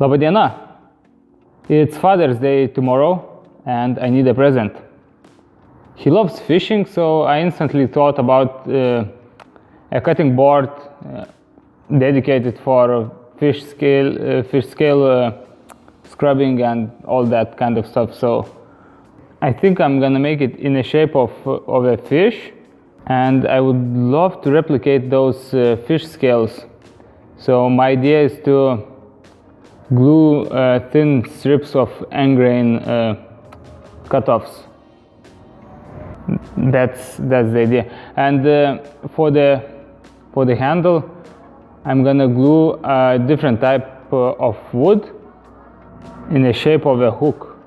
Laba diena! It's Father's Day tomorrow and I need a present. He loves fishing, so I instantly thought about a cutting board dedicated for fish scale scrubbing and all that kind of stuff. So I think I'm gonna make it in the shape of a fish, and I would love to replicate those fish scales. So my idea is to glue thin strips of engrain cutoffs. That's the idea. And for the handle, I'm gonna glue a different type of wood in the shape of a hook.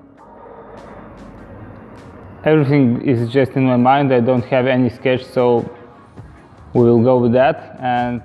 Everything is just in my mind. I don't have any sketch, so we will go with that. And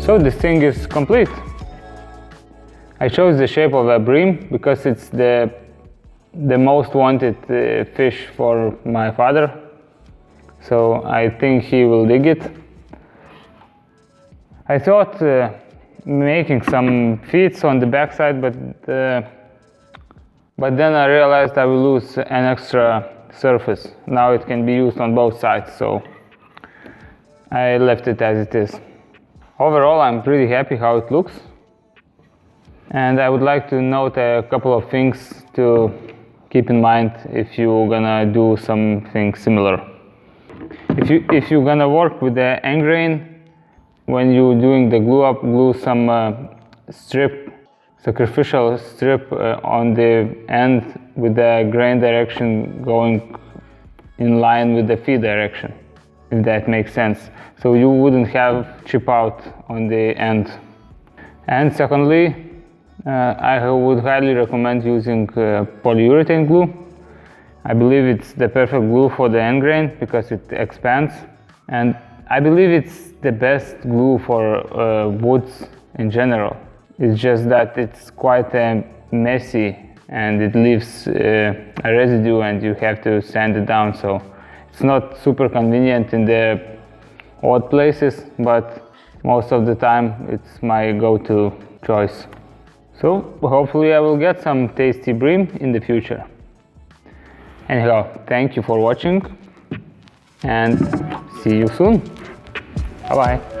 So this thing is complete. I chose the shape of a bream because it's the most wanted fish for my father. So I think he will dig it. I thought making some feet on the backside, but then I realized I will lose an extra surface. Now it can be used on both sides, so I left it as it is. Overall, I'm pretty happy how it looks. And I would like to note a couple of things to keep in mind if you're gonna do something similar. If you're gonna work with the engrain, when you're doing the glue up, glue some strip sacrificial strip on the end with the grain direction going in line with the feed direction, if that makes sense. So you wouldn't have chip out on the end. And secondly, I would highly recommend using polyurethane glue. I believe it's the perfect glue for the end grain because it expands, and I believe it's the best glue for woods in general. It's just that it's quite messy and it leaves a residue and you have to sand it down, so it's not super convenient in the odd places, but most of the time it's my go-to choice. So hopefully I will get some tasty bream in the future. Anyhow, thank you for watching and see you soon. Bye bye.